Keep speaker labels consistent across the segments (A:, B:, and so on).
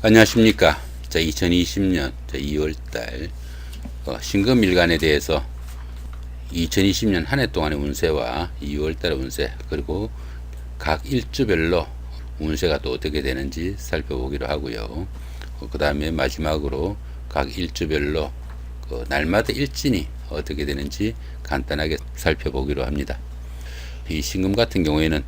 A: 안녕하십니까. 2020년 2월달 신금일간에 대해서 2020년 한 해 동안의 운세와 2월달 운세, 그리고 각 일주별로 운세가 또 어떻게 되는지 살펴보기로 하고요. 그 다음에 마지막으로 각 일주별로 날마다 일진이 어떻게 되는지 간단하게 살펴보기로 합니다. 이 신금 같은 경우에는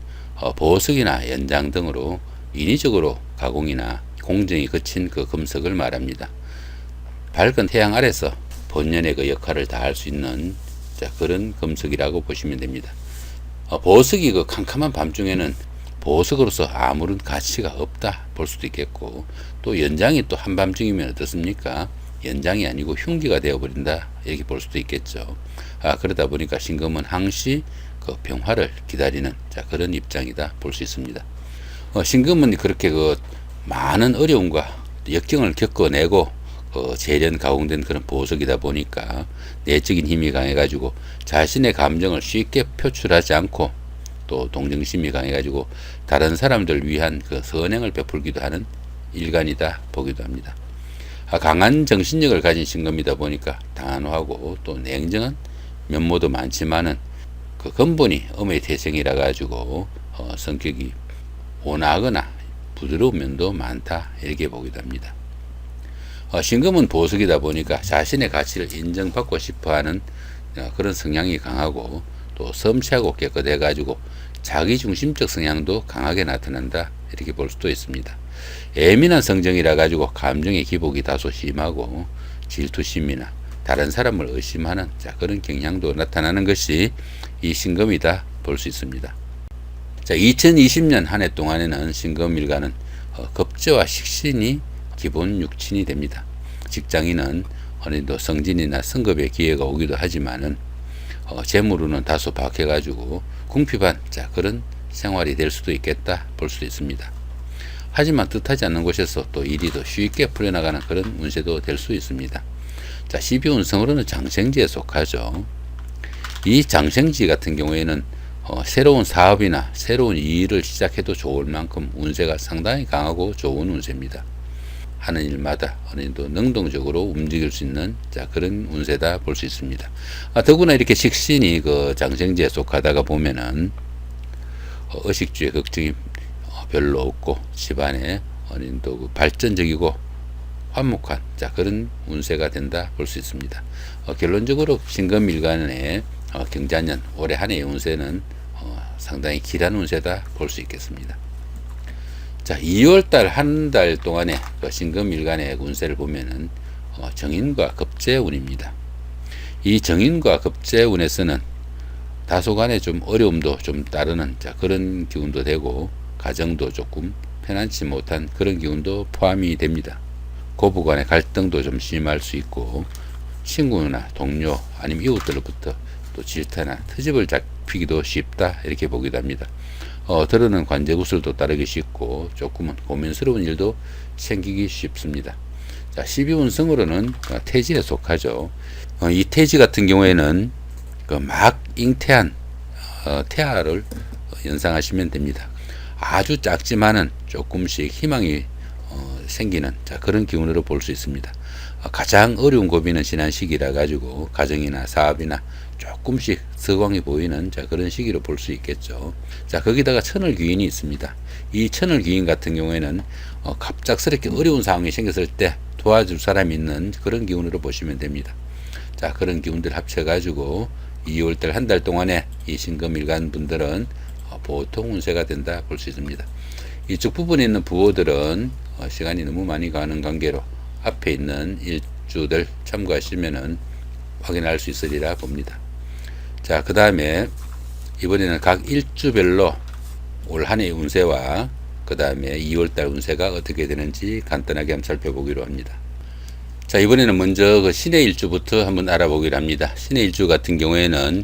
A: 보석이나 연장 등으로 인위적으로 가공이나 공정이 거친 그 금속을 말합니다. 밝은 태양 아래서 본연의 그 역할을 다할 수 있는 그런 금속이라고 보시면 됩니다. 보석이 그 캄캄한 밤중에는 보석으로서 아무런 가치가 없다 볼 수도 있겠고, 또 연장이 또 한밤중이면 어떻습니까? 연장이 아니고 흉기가 되어버린다 이렇게 볼 수도 있겠죠. 그러다 보니까 신금은 항시 그 병화를 기다리는 그런 입장이다 볼 수 있습니다. 신금은 그렇게 그 많은 어려움과 역경을 겪어내고 재련 가공된 그런 보석이다 보니까 내적인 힘이 강해가지고 자신의 감정을 쉽게 표출하지 않고, 또 동정심이 강해가지고 다른 사람들 위한 그 선행을 베풀기도 하는 일간이다 보기도 합니다. 강한 정신력을 가진 신금이다 보니까 단호하고 또 냉정한 면모도 많지만은 그 근본이 음의 태생이라 가지고 성격이 온화하거나 부드러운 면도 많다 이렇게 보기도 합니다. 신금은 보석이다 보니까 자신의 가치를 인정받고 싶어하는 그런 성향이 강하고, 또 섬세하고 깨끗해 가지고 자기중심적 성향도 강하게 나타난다 이렇게 볼 수도 있습니다. 예민한 성정이라 가지고 감정의 기복이 다소 심하고 질투심이나 다른 사람을 의심하는 그런 경향도 나타나는 것이 이 신금이다 볼 수 있습니다. 2020년 한 해 동안에는 신금일간은 겁재와 식신이 기본 육친이 됩니다. 직장인은 어느 정도 승진이나 승급의 기회가 오기도 하지만은 재물로는 다소 박해가지고 궁핍한 그런 생활이 될 수도 있겠다 볼 수도 있습니다. 하지만 뜻하지 않는 곳에서 또 일이 더 쉽게 풀려나가는 그런 운세도 될 수 있습니다. 12운성으로는 장생지에 속하죠. 이 장생지 같은 경우에는 새로운 사업이나 새로운 일을 시작해도 좋을 만큼 운세가 상당히 강하고 좋은 운세입니다. 하는 일마다 어느 정도 능동적으로 움직일 수 있는 그런 운세다 볼 수 있습니다. 더구나 이렇게 식신이 그 장생지에 속하다가 보면은 의식주의 걱정이 별로 없고 집안에 어느 정도 그 발전적이고 화목한 그런 운세가 된다 볼 수 있습니다. 결론적으로 신금일간의 경자년 올해 한 해의 운세는 상당히 길한 운세다 볼 수 있겠습니다. 2월달 한 달 동안의 신금일간의 운세를 보면은 정인과 급제운입니다. 이 정인과 급제운에서는 다소간의 좀 어려움도 좀 따르는 그런 기운도 되고, 가정도 조금 편안치 못한 그런 기운도 포함이 됩니다. 고부간의 갈등도 좀 심할 수 있고, 친구나 동료 아니면 이웃들로부터 또 질타나 트집을 잡히기도 쉽다 이렇게 보기도 합니다. 들어는 관제구슬도 따르기 쉽고 조금은 고민스러운 일도 생기기 쉽습니다. 12운성으로는 태지에 속하죠. 이 태지 같은 경우에는 막 잉태한 태아를 연상하시면 됩니다. 아주 작지만은 조금씩 희망이 생기는 그런 기운으로 볼 수 있습니다. 가장 어려운 고비는 지난 시기라 가지고 가정이나 사업이나 조금씩 서광이 보이는 그런 시기로 볼 수 있겠죠. 거기다가 천을귀인이 있습니다. 이 천을귀인 같은 경우에는 갑작스럽게 어려운 상황이 생겼을 때 도와줄 사람이 있는 그런 기운으로 보시면 됩니다. 그런 기운들 합쳐 가지고 2월달 한 달 동안에 이 신금일간 분들은 보통 운세가 된다 볼 수 있습니다. 이쪽 부분에 있는 부호들은 시간이 너무 많이 가는 관계로 앞에 있는 일주들 참고하시면은 확인할 수 있으리라 봅니다. 그 다음에 이번에는 각 일주별로 올 한 해의 운세와 그 다음에 2월달 운세가 어떻게 되는지 간단하게 한번 살펴보기로 합니다. 이번에는 먼저 그 신의 일주부터 한번 알아보기로 합니다. 신의 일주 같은 경우에는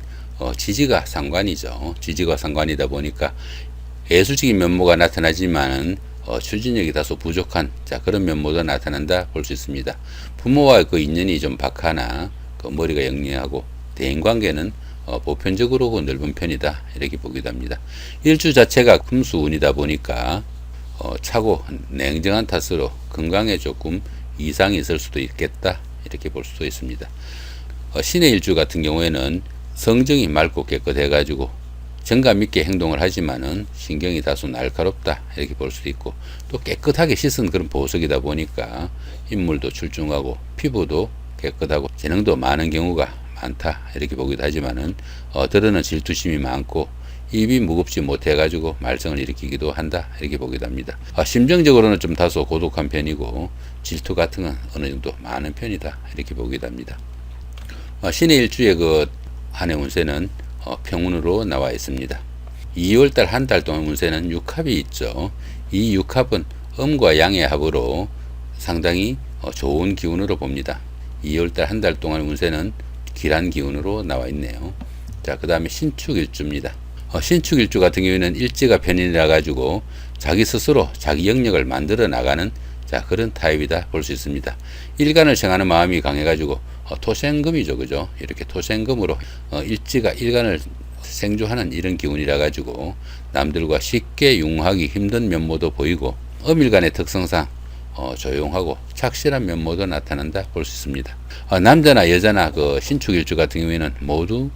A: 지지가 상관이죠. 지지가 상관이다 보니까 예술적인 면모가 나타나지만은 추진력이 다소 부족한 그런 면모도 나타난다 볼 수 있습니다. 부모와 그 인연이 좀 박하나 머리가 영리하고 대인관계는 보편적으로 넓은 편이다 이렇게 보기도 합니다. 일주 자체가 금수운이다 보니까 차고 냉정한 탓으로 건강에 조금 이상이 있을 수도 있겠다, 이렇게 볼 수도 있습니다. 신의 일주 같은 경우에는 성정이 맑고 깨끗해 가지고 정감 있게 행동을 하지만은 신경이 다소 날카롭다, 이렇게 볼 수도 있고, 또 깨끗하게 씻은 그런 보석이다 보니까 인물도 출중하고 피부도 깨끗하고 재능도 많은 경우가 많다, 이렇게 보기도 하지만은 들어는 질투심이 많고 입이 무겁지 못해 가지고 말썽을 일으키기도 한다, 이렇게 보기도 합니다. 심정적으로는 좀 다소 고독한 편이고 질투 같은 건 어느 정도 많은 편이다, 이렇게 보기도 합니다. 신의 일주의 그 한 해 운세는 평운으로 나와 있습니다. 2월달 한 달 동안 운세는 육합이 있죠. 이 육합은 음과 양의 합으로 상당히 좋은 기운으로 봅니다. 2월달 한 달 동안 운세는 길한 기운으로 나와 있네요. 자, 그 다음에 신축일주입니다. 신축일주 같은 경우에는 일지가 편인이라 가지고 자기 스스로 자기 영역을 만들어 나가는 그런 타입이다 볼 수 있습니다. 일간을 생하는 마음이 강해 가지고 토생금이죠, 그죠? 이렇게 토생금으로 일지가 일간을 생조하는 이런 기운이라 가지고 남들과 쉽게 융화하기 힘든 면모도 보이고, 음일간의 특성상 조용하고 착실한 면모도 나타난다 볼 수 있습니다. 남자나 여자나 그 신축일주 같은 경우에는 모두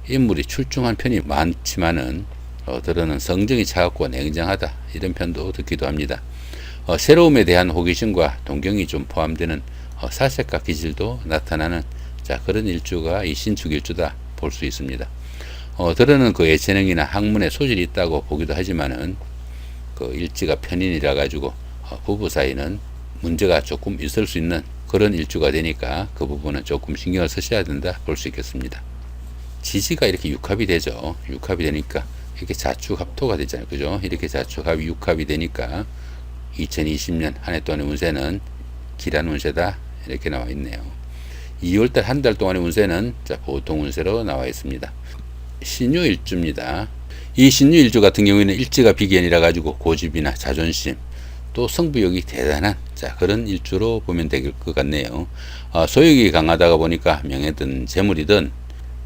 A: 인물이 출중한 편이 많지만은 들어는 성정이 차갑고 냉정하다, 이런 편도 듣기도 합니다. 새로움에 대한 호기심과 동경이 좀 포함되는 사색과 기질도 나타나는 그런 일주가 이 신축일주다 볼 수 있습니다. 들어는 그 예체능이나 학문에 소질이 있다고 보기도 하지만은 그 일지가 편인이라 가지고 부부 사이는 문제가 조금 있을 수 있는 그런 일주가 되니까 그 부분은 조금 신경을 쓰셔야 된다 볼 수 있겠습니다. 지지가 이렇게 육합이 되죠. 육합이 되니까 이렇게 자축합토가 되잖아요, 그죠? 이렇게 자축합이 육합이 되니까 2020년 한 해 동안의 운세는 길한 운세다, 이렇게 나와 있네요. 2월달 한 달 동안의 운세는 보통 운세로 나와 있습니다. 신유일주입니다. 이 신유일주 같은 경우에는 일지가 비견이라 가지고 고집이나 자존심, 또 승부욕이 대단한 그런 일주로 보면 될 것 같네요. 소욕이 강하다가 보니까 명예든 재물이든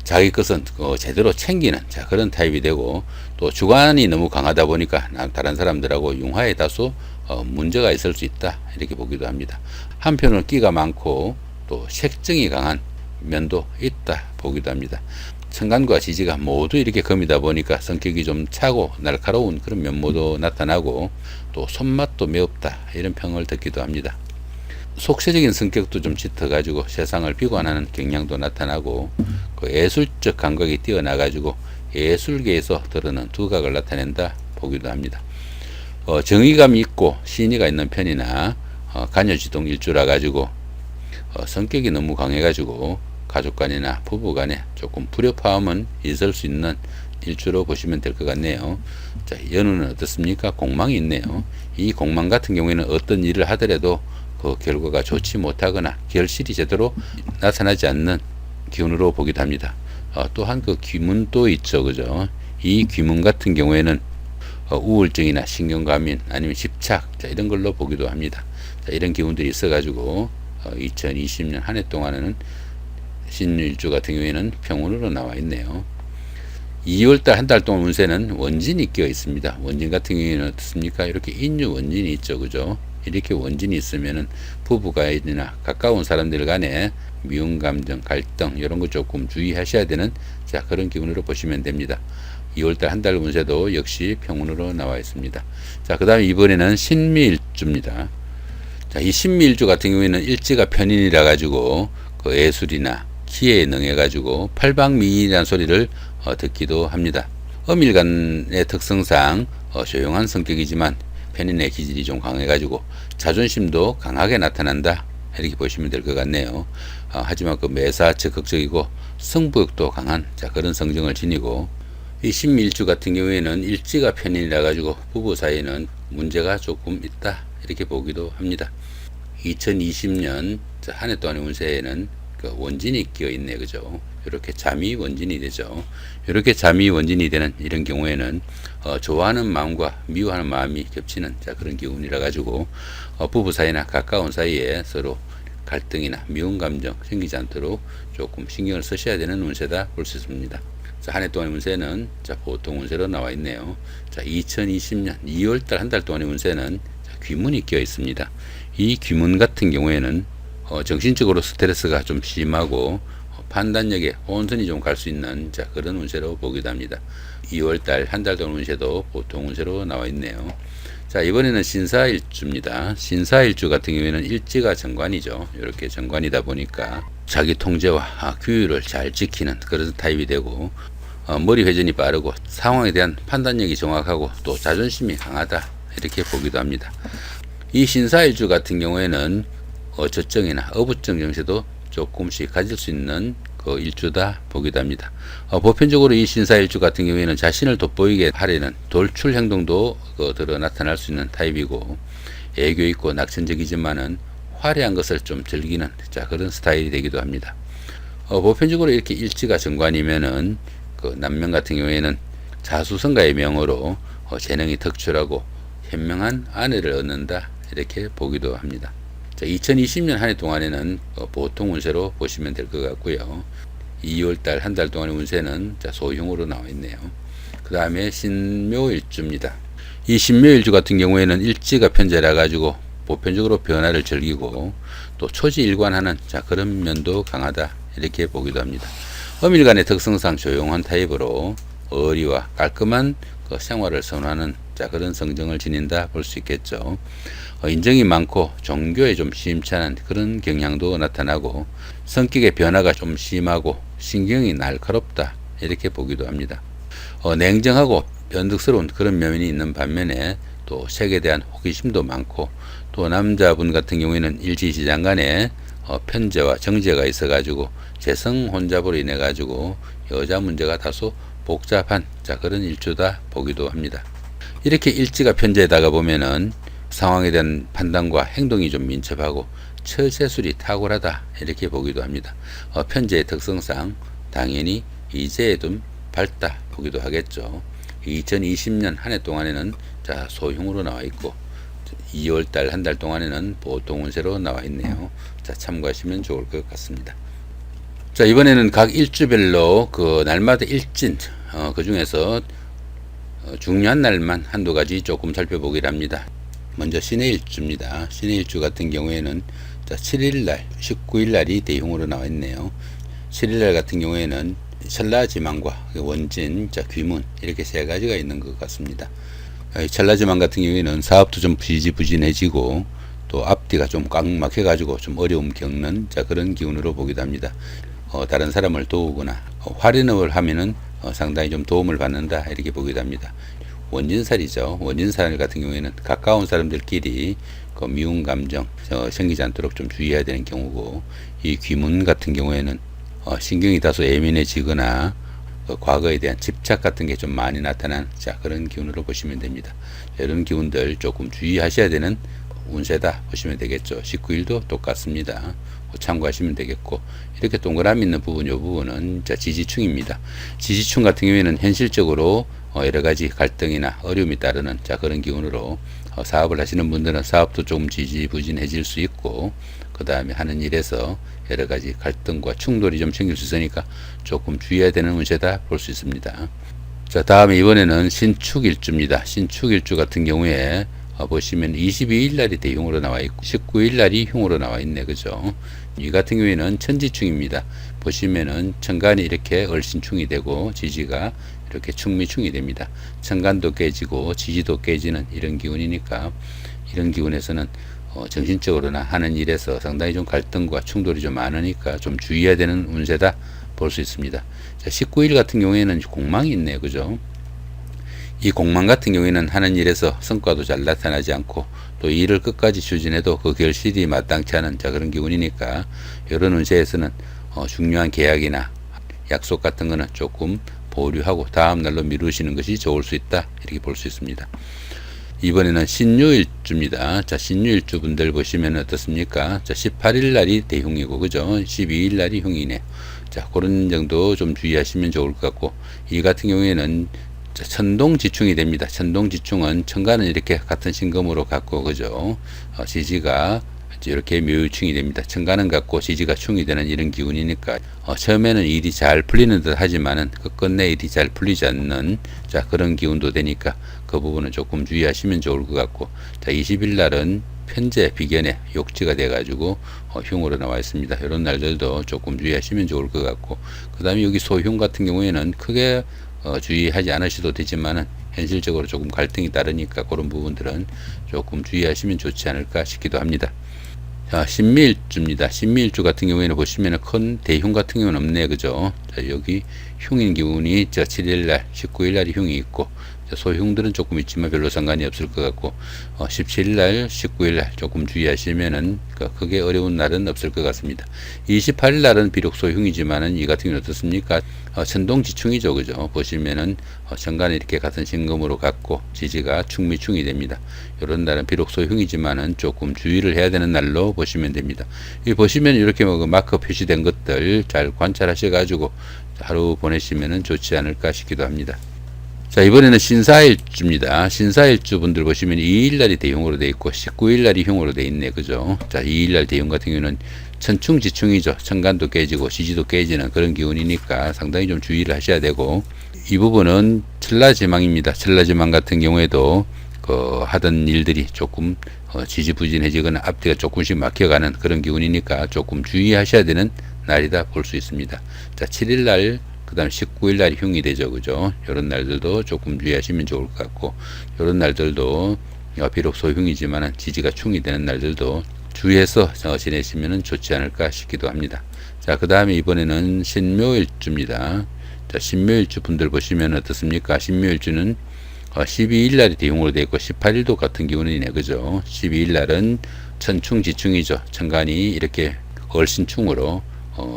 A: 자기 것은 제대로 챙기는 그런 타입이 되고, 또 주관이 너무 강하다 보니까 다른 사람들하고 융화에 다소 문제가 있을 수 있다, 이렇게 보기도 합니다. 한편으로는 끼가 많고 또 색정이 강한 면도 있다 보기도 합니다. 천간과 지지가 모두 이렇게 금이다 보니까 성격이 좀 차고 날카로운 그런 면모도 나타나고, 또 손맛도 매엽다, 이런 평을 듣기도 합니다. 속세적인 성격도 좀 짙어 가지고 세상을 비관하는 경향도 나타나고, 그 예술적 감각이 뛰어나 가지고 예술계에서 드러난 두각을 나타낸다 보기도 합니다. 정의감이 있고 신의가 있는 편이나 간여지동 일주라 가지고 성격이 너무 강해 가지고 가족간이나 부부간에 조금 불협화음은 있을 수 있는 일주로 보시면 될 것 같네요. 자, 연우는 어떻습니까? 공망이 있네요. 이 공망 같은 경우에는 어떤 일을 하더라도 그 결과가 좋지 못하거나 결실이 제대로 나타나지 않는 기운으로 보기도 합니다. 또한 그 귀문도 있죠, 그죠? 이 귀문 같은 경우에는 우울증이나 신경과민 아니면 집착 이런 걸로 보기도 합니다. 이런 기운들이 있어 가지고 2020년 한 해 동안에는 신유일주 같은 경우에는 평운으로 나와 있네요. 2월달 한 달 동안 운세는 원진이 끼어 있습니다. 원진 같은 경우에는 어떻습니까? 이렇게 인유 원진이 있죠, 그죠? 이렇게 원진이 있으면은 부부간이나 가까운 사람들 간에 미움 감정, 갈등 이런 거 조금 주의하셔야 되는 그런 기운으로 보시면 됩니다. 2월달 한 달 운세도 역시 평운으로 나와 있습니다. 그 다음에 이번에는 신미일주입니다. 이 신미일주 같은 경우에는 일지가 편인이라 가지고 그 예술이나 기회에 능해 가지고 팔방미인이라는 소리를 듣기도 합니다. 음일간의 특성상 조용한 성격이지만 편인의 기질이 좀 강해 가지고 자존심도 강하게 나타난다, 이렇게 보시면 될 것 같네요. 하지만 그 매사 적극적이고 승부욕도 강한 그런 성정을 지니고, 이 신미일주 같은 경우에는 일지가 편인이라 가지고 부부 사이에는 문제가 조금 있다, 이렇게 보기도 합니다. 2020년 한 해 동안의 운세에는 그 원진이 끼어 있네, 그죠? 이렇게 잠이 원진이 되죠. 이렇게 잠이 원진이 되는 이런 경우에는 좋아하는 마음과 미워하는 마음이 겹치는 그런 기운이라 가지고 부부 사이나 가까운 사이에 서로 갈등이나 미운 감정 생기지 않도록 조금 신경을 쓰셔야 되는 운세다 볼 수 있습니다. 자, 한 해 동안의 운세는 자, 보통 운세로 나와 있네요. 자, 2020년 2월달 한 달 동안의 운세는 자, 귀문이 끼어 있습니다. 이 귀문 같은 경우에는 정신적으로 스트레스가 좀 심하고 판단력에 혼선이 좀 갈 수 있는 자, 그런 운세로 보기도 합니다. 2월달 한 달 동안 운세도 보통 운세로 나와 있네요. 자, 이번에는 신사일주입니다. 신사일주 같은 경우에는 일지가 정관이죠. 이렇게 정관이다 보니까 자기 통제와 규율을 잘 지키는 그런 타입이 되고, 머리 회전이 빠르고 상황에 대한 판단력이 정확하고 또 자존심이 강하다, 이렇게 보기도 합니다. 이 신사일주 같은 경우에는 저증이나 어부증 정세도 조금씩 가질 수 있는 그 일주다 보기도 합니다. 보편적으로 이 신사일주 같은 경우에는 자신을 돋보이게 하려는 돌출 행동도 들어 나타날 수 있는 타입이고, 애교 있고 낙천적이지만은 화려한 것을 좀 즐기는 자, 그런 스타일이 되기도 합니다. 보편적으로 이렇게 일지가 정관이면은 그 남명 같은 경우에는 자수성가의 명으로 재능이 덕출하고 현명한 아내를 얻는다, 이렇게 보기도 합니다. 자, 2020년 한 해 동안에는 보통 운세로 보시면 될 것 같고요. 2월달 한 달 동안의 운세는 자, 소흉으로 나와 있네요. 그 다음에 신묘일주입니다. 이 신묘일주 같은 경우에는 일지가 편제라 가지고 보편적으로 변화를 즐기고 또 초지일관하는 자, 그런 면도 강하다, 이렇게 보기도 합니다. 엄일간의 특성상 조용한 타입으로 어리와 깔끔한 그 생활을 선호하는 자, 그런 성정을 지닌다 볼 수 있겠죠. 인정이 많고 종교에 좀 시임찬한 그런 경향도 나타나고 성격의 변화가 좀 심하고 신경이 날카롭다, 이렇게 보기도 합니다. 냉정하고 변덕스러운 그런 면이 있는 반면에 또 색에 대한 호기심도 많고, 또 남자분 같은 경우에는 일지시장간에 편제와 정제가 있어 가지고 재성 혼잡으로 인해 가지고 여자 문제가 다소 복잡한 자, 그런 일주다 보기도 합니다. 이렇게 일지가 편제에다가 보면은 상황에 대한 판단과 행동이 좀 민첩하고 처세술이 탁월하다, 이렇게 보기도 합니다. 편제의 특성상 당연히 이제에 좀 밝다 보기도 하겠죠. 2020년 한 해 동안에는 자, 소흉으로 나와 있고 2월달 한 달 동안에는 보통 운세로 나와 있네요. 자, 참고하시면 좋을 것 같습니다. 자, 이번에는 각 일주별로 그 날마다 일진 그 중에서 중요한 날만 한두 가지 조금 살펴보기를 합니다. 먼저 신의 일주입니다. 신의 일주 같은 경우에는 자, 7일날, 19일날이 대흉으로 나와 있네요. 7일날 같은 경우에는 천라지망과 원진, 자, 귀문, 이렇게 세 가지가 있는 것 같습니다. 천라지망 같은 경우에는 사업도 좀 부지부진해지고 또 앞뒤가 좀 꽉 막혀가지고 좀 어려움 겪는 자, 그런 기운으로 보기도 합니다. 다른 사람을 도우거나 활인업을 하면은 상당히 좀 도움을 받는다, 이렇게 보기도 합니다. 원진살이죠. 원진살 같은 경우에는 가까운 사람들끼리 그 미운 감정 생기지 않도록 좀 주의해야 되는 경우고, 이 귀문 같은 경우에는 신경이 다소 예민해지거나 과거에 대한 집착 같은 게 좀 많이 나타난 자, 그런 기운으로 보시면 됩니다. 이런 기운들 조금 주의하셔야 되는 운세다 보시면 되겠죠. 19일도 똑같습니다. 참고하시면 되겠고, 이렇게 동그라미 있는 부분, 이 부분은 자, 지지충입니다. 지지충 같은 경우에는 현실적으로 여러 가지 갈등이나 어려움이 따르는 자, 그런 기운으로 사업을 하시는 분들은 사업도 조금 지지부진해질 수 있고, 그 다음에 하는 일에서 여러 가지 갈등과 충돌이 좀 생길 수 있으니까 조금 주의해야 되는 운세다 볼 수 있습니다. 자, 다음에 이번에는 신축일주입니다. 신축일주 같은 경우에 보시면 22일 날이 대흉으로 나와 있고 19일 날이 흉으로 나와 있네, 그죠? 이 같은 경우에는 천지충입니다. 보시면은 천간이 이렇게 얼신충이 되고 지지가 이렇게 충미충이 됩니다. 천간도 깨지고 지지도 깨지는 이런 기운이니까, 이런 기운에서는 정신적으로나 하는 일에서 상당히 좀 갈등과 충돌이 좀 많으니까 좀 주의해야 되는 운세다 볼 수 있습니다. 자, 19일 같은 경우에는 공망이 있네요, 그죠? 이 공망 같은 경우에는 하는 일에서 성과도 잘 나타나지 않고 또 일을 끝까지 추진해도 그 결실이 마땅치 않은 자, 그런 기운이니까 이런 운세에서는 중요한 계약이나 약속 같은 거는 조금 보류하고 다음 날로 미루시는 것이 좋을 수 있다, 이렇게 볼 수 있습니다. 이번에는 신유일주입니다. 자, 신유일주 분들 보시면 어떻습니까? 자, 18일 날이 대흉이고, 그죠? 12일 날이 흉이네. 자, 그런 정도 좀 주의하시면 좋을 것 같고, 이 같은 경우에는 자, 천동지충이 됩니다. 천동지충은 천간은 이렇게 같은 신금으로 갖고, 그죠? 지지가 이렇게 묘유충이 됩니다. 천간은 같고 지지가 충이 되는 이런 기운이니까 처음에는 일이 잘 풀리는 듯 하지만은 끝끝내 일이 잘 풀리지 않는 자 그런 기운도 되니까 그 부분은 조금 주의하시면 좋을 것 같고 자 20일 날은 편재 비견에 욕지가 돼 가지고 흉으로 나와 있습니다. 이런 날들도 조금 주의하시면 좋을 것 같고 그 다음에 여기 소흉 같은 경우에는 크게 주의하지 않으셔도 되지만은 현실적으로 조금 갈등이 따르니까 그런 부분들은 조금 주의하시면 좋지 않을까 싶기도 합니다. 자, 신미일주입니다. 신미일주 같은 경우에는 보시면은 큰 대흉 같은 경우는 없네, 그죠? 자, 여기 흉인 기운이 7일날, 19일날이 흉이 있고, 소흉들은 조금 있지만 별로 상관이 없을 것 같고, 17일날, 19일날 조금 주의하시면은 크게 어려운 날은 없을 것 같습니다. 28일날은 비록 소흉이지만은 이 같은 경우는 어떻습니까? 천동지충이죠, 그죠? 보시면은 천간에 이렇게 같은 신금으로 갖고 지지가 충미충이 됩니다. 이런 날은 비록 소흉이지만은 조금 주의를 해야 되는 날로 보시면 됩니다. 이 보시면 이렇게 뭐 마크 표시된 것들 잘 관찰하셔가지고 하루 보내시면은 좋지 않을까 싶기도 합니다. 자, 이번에는 신사일주입니다. 신사일주 분들 보시면 2일날이 대흉으로 되어 있고 19일날이 흉으로 되어 있네, 그죠? 자, 2일날 대흉 같은 경우는 천충지충이죠. 천간도 깨지고 지지도 깨지는 그런 기운이니까 상당히 좀 주의를 하셔야 되고 이 부분은 천라지망입니다. 천라지망 같은 경우에도 하던 일들이 조금 지지부진해지거나 앞뒤가 조금씩 막혀가는 그런 기운이니까 조금 주의하셔야 되는 날이다 볼 수 있습니다. 자, 7일날 그 다음 19일 날이 흉이 되죠, 그죠? 이런 날들도 조금 주의하시면 좋을 것 같고, 이런 날들도 비록 소흉이지만 지지가 충이 되는 날들도 주의해서 지내시면 좋지 않을까 싶기도 합니다. 자, 그 다음에 이번에는 신묘일주입니다. 자, 신묘일주 분들 보시면 어떻습니까? 신묘일주는 12일 날이 대흉으로 되어 있고 18일도 같은 기운이네, 그죠? 12일 날은 천충지충이죠. 천간이 이렇게 얼신충으로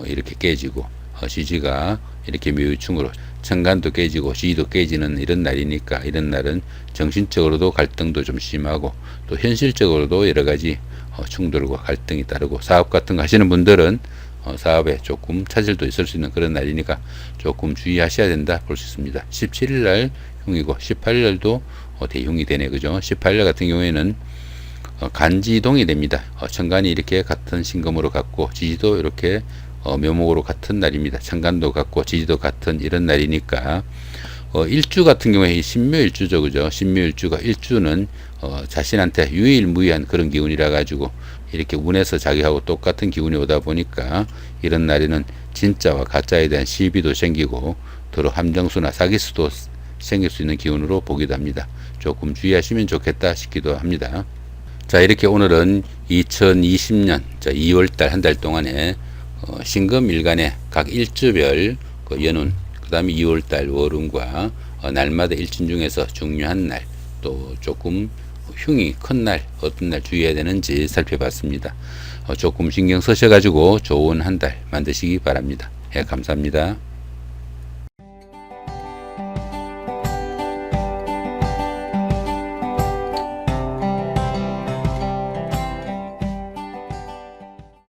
A: 이렇게 깨지고 지지가 이렇게 묘유충으로 천간도 깨지고 지지도 깨지는 이런 날이니까 이런 날은 정신적으로도 갈등도 좀 심하고 또 현실적으로도 여러 가지 충돌과 갈등이 따르고 사업 같은 거 하시는 분들은 사업에 조금 차질도 있을 수 있는 그런 날이니까 조금 주의하셔야 된다 볼 수 있습니다. 17일 날 흉이고 18일 날도 대흉이 되네, 그죠? 18일 같은 경우에는 간지동이 됩니다. 천간이 이렇게 같은 신금으로 갖고 지지도 이렇게 묘목으로 같은 날입니다. 천간도 같고 지지도 같은 이런 날이니까 일주 같은 경우에 신묘일주죠, 그죠? 신묘일주가 일주는 자신한테 유일무이한 그런 기운이라 가지고 이렇게 운에서 자기하고 똑같은 기운이 오다 보니까 이런 날에는 진짜와 가짜에 대한 시비도 생기고 더러 함정수나 사기수도 생길 수 있는 기운으로 보기도 합니다. 조금 주의하시면 좋겠다 싶기도 합니다. 자, 이렇게 오늘은 2020년 2월달 한 달 동안에 신금일간의 각 일주별 연운, 그 다음에 2월달 월운과 날마다 일진 중에서 중요한 날, 또 조금 흉이 큰 날, 어떤 날 주의해야 되는지 살펴봤습니다. 조금 신경 쓰셔가지고 좋은 한 달 만드시기 바랍니다. 감사합니다.